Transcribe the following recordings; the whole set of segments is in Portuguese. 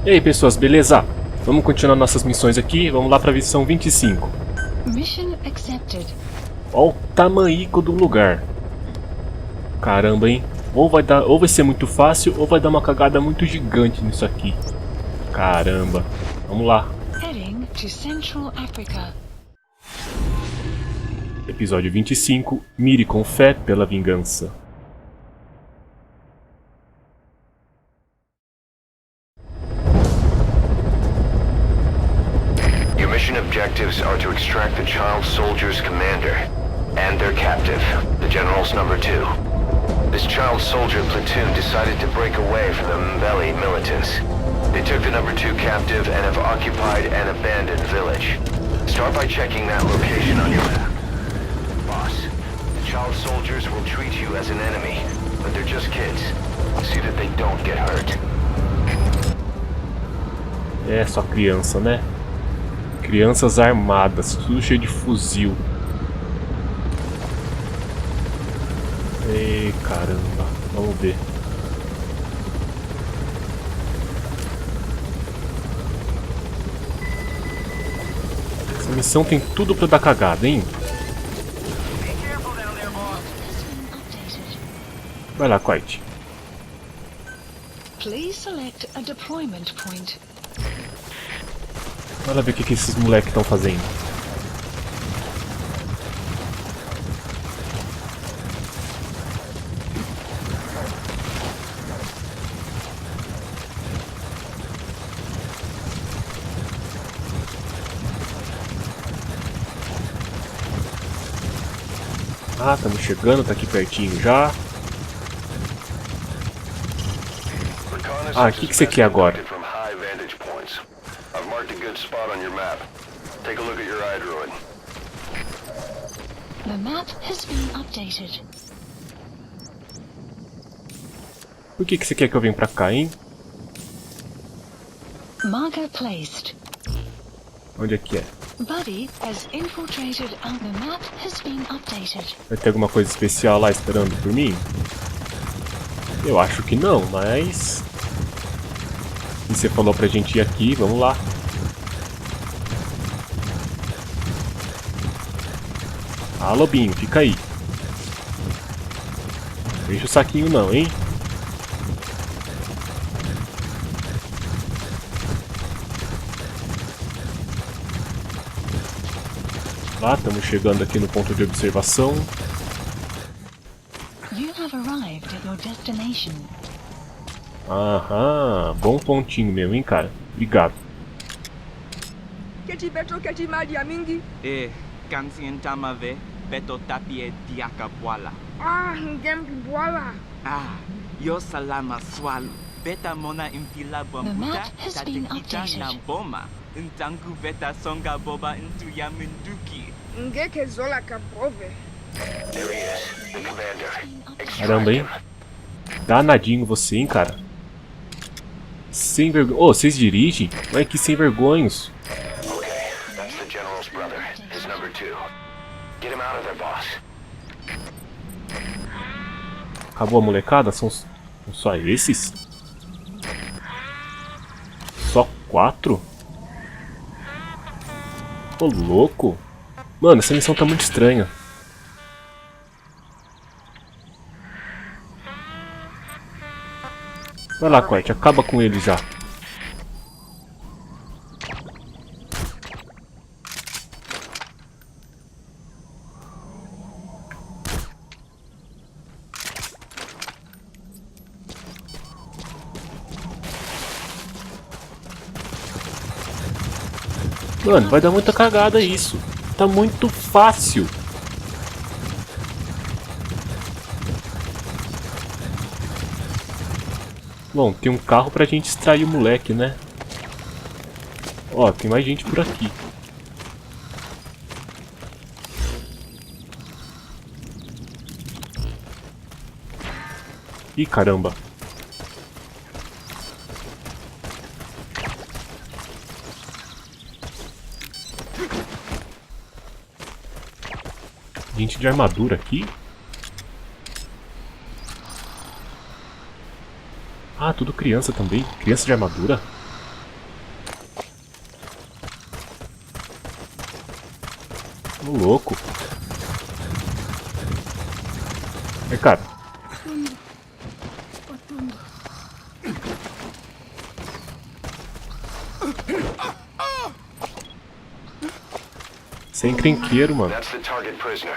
E aí pessoas, beleza? Vamos continuar nossas missões aqui, vamos lá pra missão 25. Mission accepted. Olha o tamanico do lugar. Caramba, hein? Ou vai ser muito fácil, ou vai dar uma cagada muito gigante nisso aqui. Caramba. Vamos lá. Heading to Central Africa. Episódio 25. Mire com fé pela vingança. Your mission objectives are to extract the child soldier's commander and their captive, the General's number 2. This child soldier platoon decided to break away from the Mbeli militants. They took the number 2 captive and have occupied an abandoned village. Start by checking that location on your map. Boss, the child soldiers will treat you as an enemy, but they're just kids. See that they don't get hurt. É só criança, né? Crianças armadas, tudo cheio de fuzil. Ei, caramba, vamos ver. Essa missão tem tudo pra dar cagada, hein? Vai lá, Quiet. Please select a deployment point. Bora ver o que esses moleques estão fazendo. Ah, estamos chegando, tá aqui pertinho já. Ah, o que você quer agora? The map has been updated. Por que você quer que eu venha pra cá, hein? Marker placed. Onde é que é? Buddy has infiltrated and the map has been updated. Vai ter alguma coisa especial lá esperando por mim? Eu acho que não, mas... E você falou pra gente ir aqui, vamos lá. Ah, lobinho, fica aí. Não deixa o saquinho não, hein? Lá, estamos chegando aqui no ponto de observação. You have arrived at your destination. Aham, bom pontinho mesmo, hein, cara? Obrigado. Keti beto keti madia mingi. Kansien tamave, beto tapie diaka boala. Ngempi boala. Yo salama swal, beta mona impila The bambuta, map has been tatekita updated. na boma, ntangu beta songa boba into yaminduki. Ngeke zola kaprove. There he is, the commander. Caramba, hein? Danadinho você, hein, cara? Sem vergonha. Ô, vocês dirigem? Olha que sem vergonhos. Okay, that's the General's brother, his number 2. Get him out of there, boss. Acabou a molecada? São só esses? Só 4? Ô, louco. Mano, essa missão tá muito estranha. Vai lá, Quiet, acaba com ele já. Mano, vai dar muita cagada isso. Tá muito fácil. Bom, tem um carro pra gente extrair o moleque, né? Ó, tem mais gente por aqui. Ih, caramba. Gente de armadura aqui? Ah, tudo criança também. Criança de armadura. Ô, louco. Vem, cara. Sem encrenqueiro, mano. That's the target prisoner.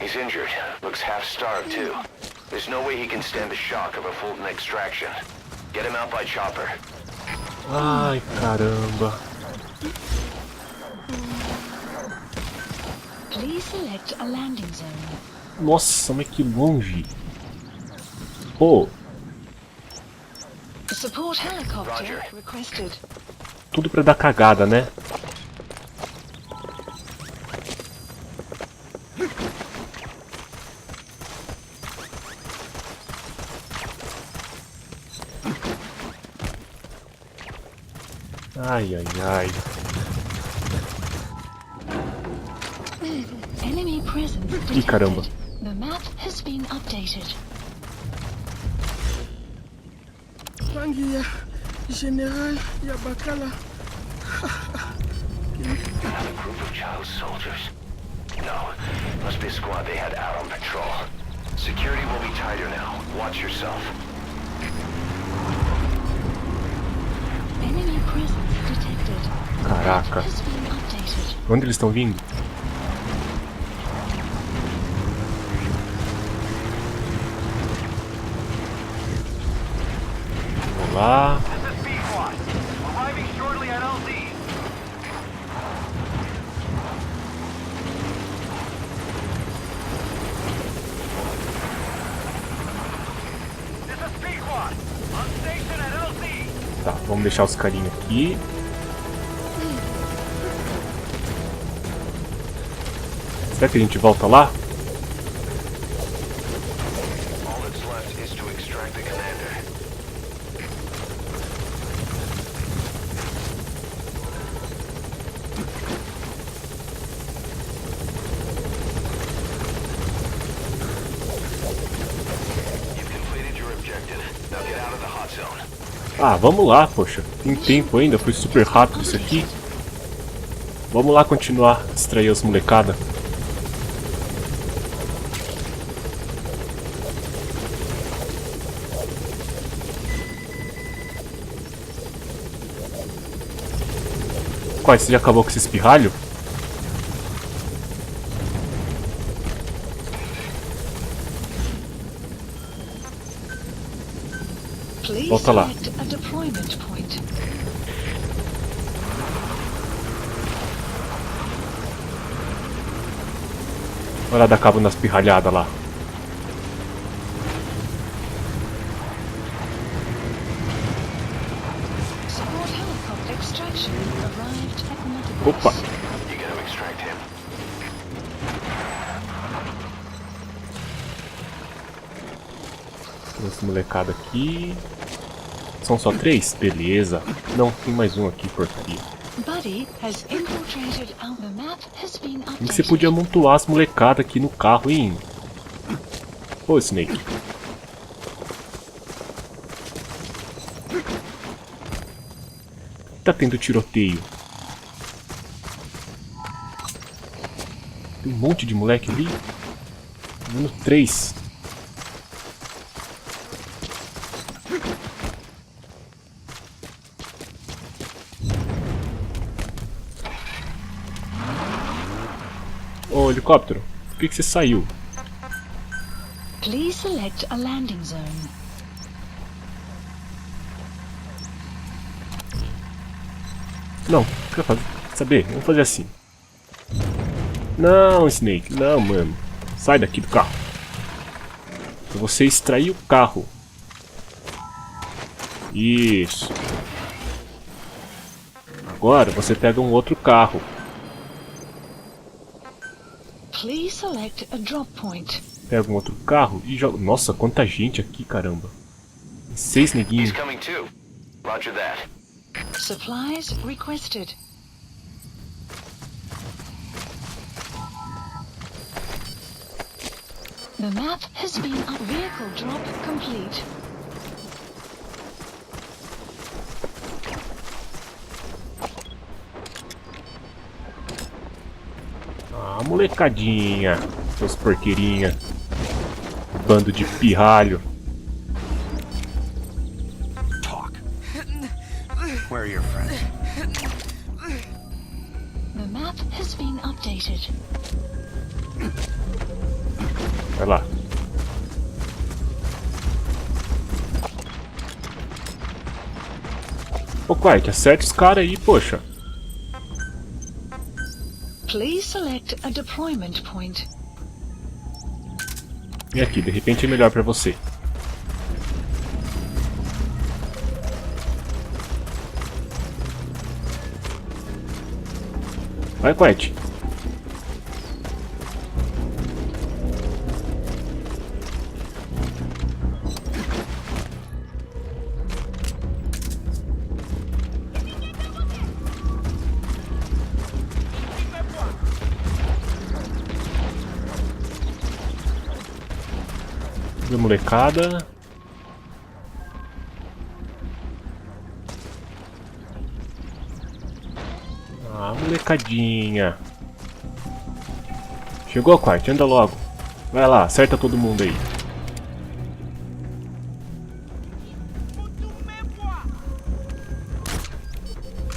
He's injured. Looks half-starved, too. There's no way he can stand the shock of a Fulton extraction. Get him out by chopper. Ai, caramba. Please select a landing zone. Nossa, mas que longe. Pô, Support helicopter Roger. requested. tudo pra dar cagada, né? Ai, ai, ai. Enemy presence Ih, detected. caramba. The map has been updated. Rangi ya General ya Bakala. Another group of child soldiers. No, must be a squad they had out on patrol. Security will be tighter now. Watch yourself. Enemy presence detected. Caraca. Has been updated. Onde eles estão vindo? Vamos lá. This is B-Squad. Arriving shortly at LZ. This is B-Squad. On station at LZ. Tá, vamos deixar os carinhos aqui. Será que a gente volta lá? All that's left is to extract the commander. You've completed your objective. Now get out of the hot zone. Ah, vamos lá, poxa. Tem tempo ainda, foi super rápido isso aqui. Vamos lá continuar, distrair as molecada. Quase, você já acabou com esse espirralho? Please Volta lá. select a deployment point. Olha lá, dá cabo nas pirralhadas lá. Support helicopter extraction arrived at Mother Opa! You gotta extract him. Tem essa molecada aqui. São só 3? Beleza. Não, tem mais um aqui, porcaria. Buddy has infiltrated our the map has been Como que você updated. podia amontoar as molecadas aqui no carro, hein? Ô, Snake. Tá tendo tiroteio. Tem um monte de moleque ali. Vendo 3. Ô, helicóptero, por que você saiu? Please select a landing zone. Não, quer fazer? Saber? Vamos fazer assim. Não, Snake, não, mano. Sai daqui do carro. Pra você extrair o carro. Isso. Agora você pega um outro carro. Please select a drop point. Pega um outro carro e joga. Nossa, quanta gente aqui, caramba. 6 neguinhos. He's coming too. Roger that. Supplies requested. The map has been up. Vehicle drop complete. Ah, molecadinha, seus porqueirinha. Bando de pirralho. Talk. Where are your friends? The map has been updated. Vai lá. Ô, Quiet, acerte os caras aí, poxa. Please select a deployment point. Vem aqui, de repente é melhor pra você. Vai, Quiet. Viu, molecada? Ah, molecadinha. Chegou, Quiet, anda logo. Vai lá, acerta todo mundo aí.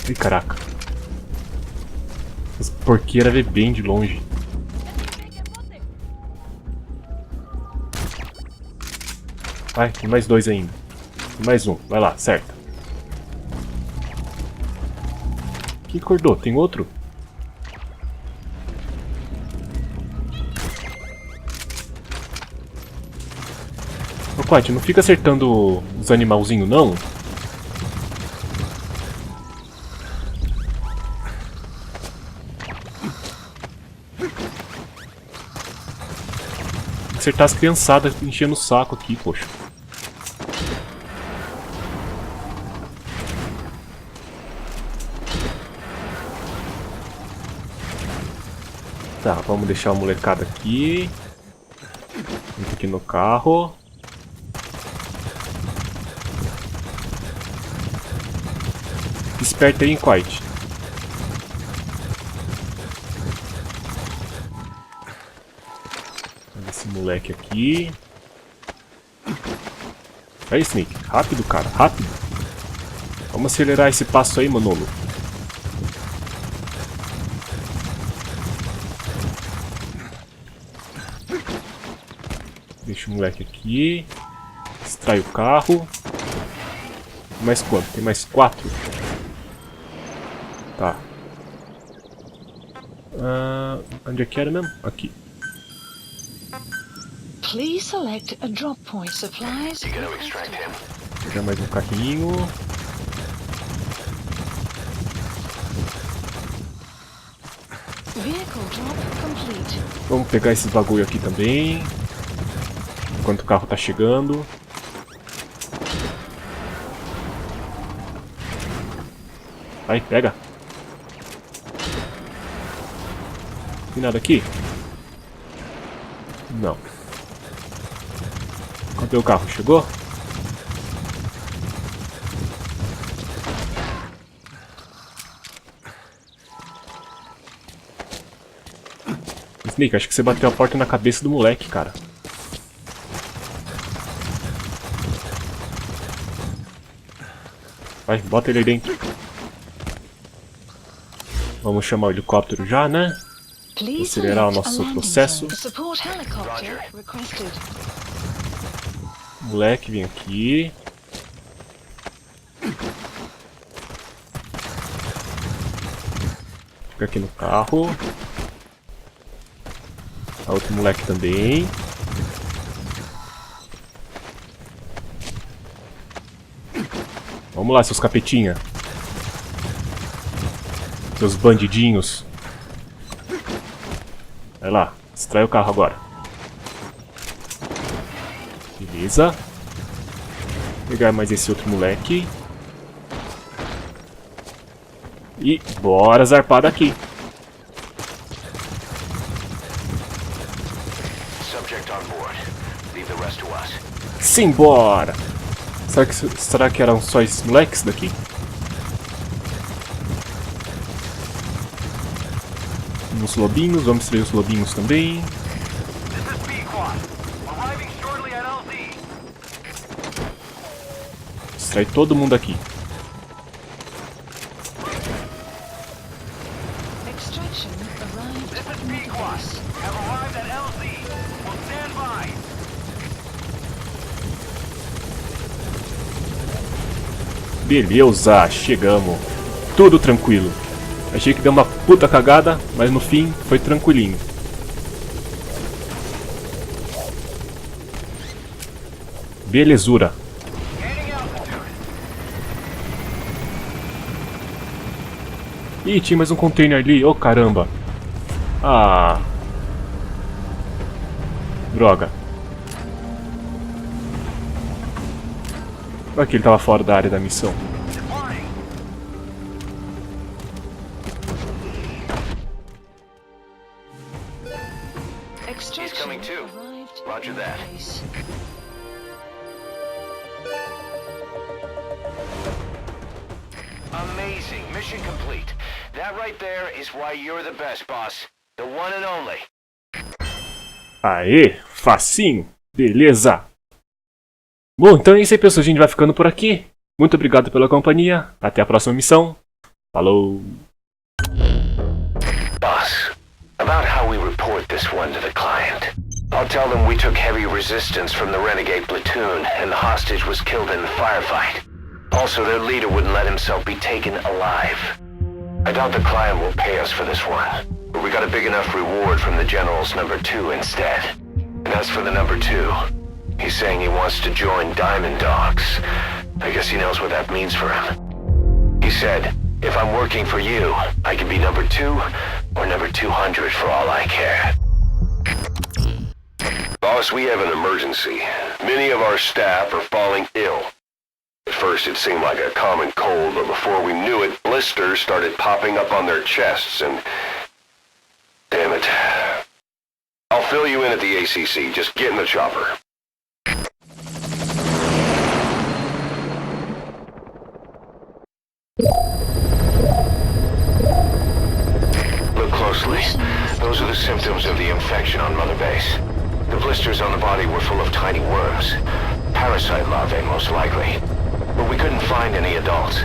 Ih, caraca. Essa porqueira vê bem de longe. Vai, tem mais dois ainda. Tem mais um, vai lá, acerta. Quem acordou? Tem outro? Ô, Quiet, não fica acertando os animalzinhos, não? Tem que acertar as criançadas enchendo o saco aqui, poxa. Tá, vamos deixar a molecada aqui. Entra aqui no carro. Fica esperto aí, hein, Quiet. Olha esse moleque aqui. Aí, Snake. Rápido, cara. Rápido. Vamos acelerar esse passo aí, Manolo. Deixa o moleque aqui. Extrai o carro. Tem mais quanto? Tem mais 4. Tá. Onde é que era mesmo? Aqui. Please select a drop point. Supplies. You gotta extract him. Pegar mais um carrinho. Vehicle drop complete. Vamos pegar esses bagulho aqui também. Enquanto o carro tá chegando. Vai, pega. Tem nada aqui? Não. Cadê o carro? Chegou? Snake, acho que você bateu a porta na cabeça do moleque, cara. Vai, bota ele aí dentro. Vamos chamar o helicóptero já, né? Acelerar o nosso processo. Support helicopter requested. Moleque, vem aqui. Fica aqui no carro. A outro moleque também. Vamos lá, seus capetinha. Seus bandidinhos. Vai lá, extrai o carro agora. Beleza. Vou pegar mais esse outro moleque. E bora zarpar daqui. Subject on board. Leave the rest to us. Simbora! Será que eram só esses moleques daqui? nos lobinhos, vamos distrair os lobinhos também. Distrai todo mundo aqui. Extraction arrived at base. Beleza, chegamos. Tudo tranquilo. Achei que deu uma puta cagada, mas no fim foi tranquilinho. Belezura. Ih, tinha mais um container ali. Oh, caramba. Ah. Droga. Olha que ele tava fora da área da missão. He's coming too. Roger that. Amazing. Mission complete. That right there is why you're the best, boss. The one and only. Aê, facinho. Beleza. Bom, então é isso aí, pessoal. A gente vai ficando por aqui. Muito obrigado pela companhia. Até a próxima missão. Falou. Boss, about how we report this one to the client. I'll tell them we took heavy resistance from the renegade platoon and the hostage was killed in the firefight. Also, their leader wouldn't let himself be taken alive. I doubt the client will pay us for this one, but we got a big enough reward from the General's number 2 instead. And as for the number 2, he's saying he wants to join Diamond Dogs. I guess he knows what that means for him. He said, if I'm working for you, I can be number 2 or number 200 for all I care. Boss, we have an emergency. Many of our staff are falling ill. At first it seemed like a common cold, but before we knew it, blisters started popping up on their chests and... Damn it. I'll fill you in at the ACC. Just get in the chopper. Look closely. Those are the symptoms of the infection on Mother Base. The blisters on the body were full of tiny worms. Parasite larvae, most likely. But we couldn't find any adults.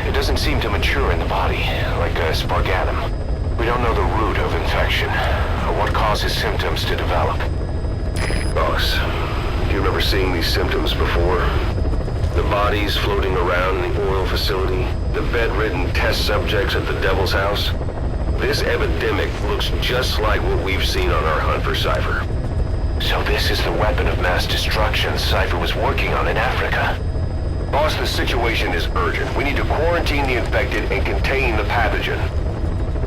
It doesn't seem to mature in the body, like a spargatum. We don't know the root of infection, or what causes symptoms to develop. Boss, do you remember seeing these symptoms before? The bodies floating around in the oil facility, the bedridden test subjects at the Devil's House. This epidemic looks just like what we've seen on our hunt for Cypher. So this is the weapon of mass destruction Cypher was working on in Africa. Boss, the situation is urgent. We need to quarantine the infected and contain the pathogen.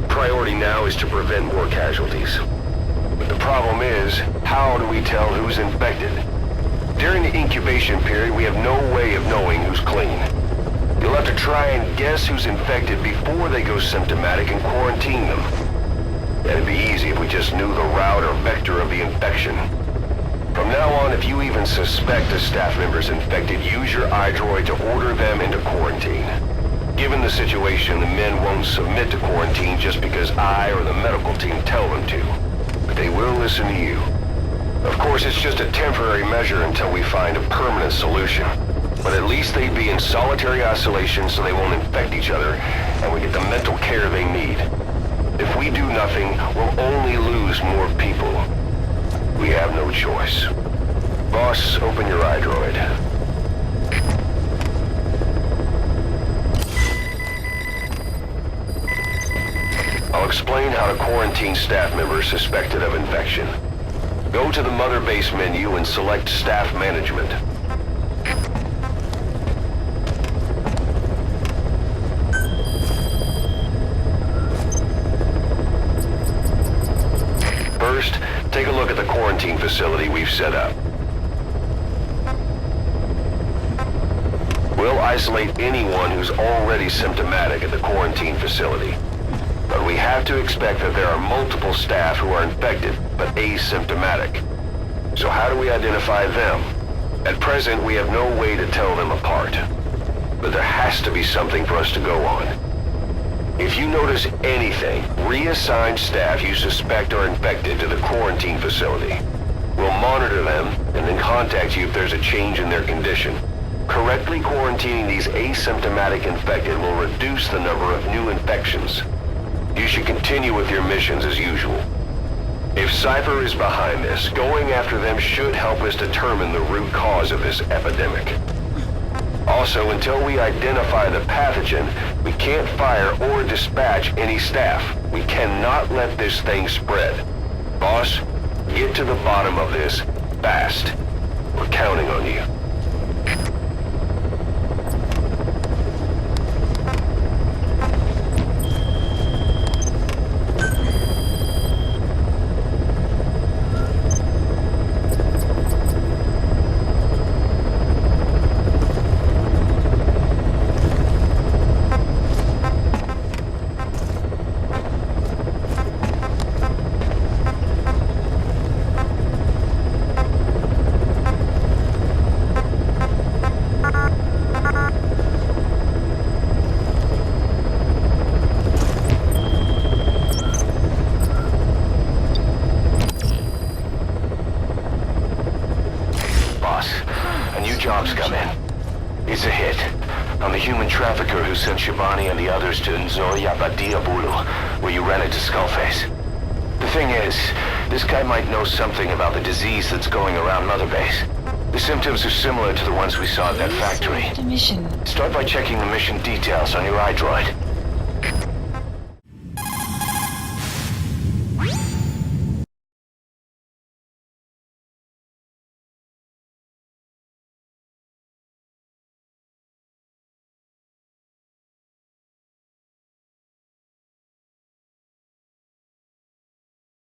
Priority now is to prevent more casualties. But the problem is, how do we tell who's infected? During the incubation period, we have no way of knowing who's clean. You'll have to try and guess who's infected before they go symptomatic and quarantine them. That'd be easy if we just knew the route or vector of the infection. From now on, if you even suspect a staff member's infected, use your iDroid to order them into quarantine. Given the situation, the men won't submit to quarantine just because I or the medical team tell them to. But they will listen to you. Of course, it's just a temporary measure until we find a permanent solution. But at least they'd be in solitary isolation so they won't infect each other, and we get the mental care they need. If we do nothing, we'll only lose more people. We have no choice. Boss, open your iDroid. I'll explain how to quarantine staff members suspected of infection. Go to the Mother Base menu and select Staff Management. First, take a look at the quarantine facility we've set up. We'll isolate anyone who's already symptomatic at the quarantine facility. But we have to expect that there are multiple staff who are infected, but asymptomatic. So how do we identify them? At present, we have no way to tell them apart. But there has to be something for us to go on. If you notice anything, reassign staff you suspect are infected to the quarantine facility. We'll monitor them and then contact you if there's a change in their condition. Correctly quarantining these asymptomatic infected will reduce the number of new infections. You should continue with your missions as usual. If Cypher is behind this, going after them should help us determine the root cause of this epidemic. Also, until we identify the pathogen, we can't fire or dispatch any staff. We cannot let this thing spread. Boss, get to the bottom of this fast. We're counting on you. Job's come in. It's a hit. I'm the human trafficker who sent Shabani and the others to Nzoya Badia Bulu, where you rented to Skullface. The thing is, this guy might know something about the disease that's going around Mother Base. The symptoms are similar to the ones we saw at that factory. The mission. Start by checking the mission details on your iDroid.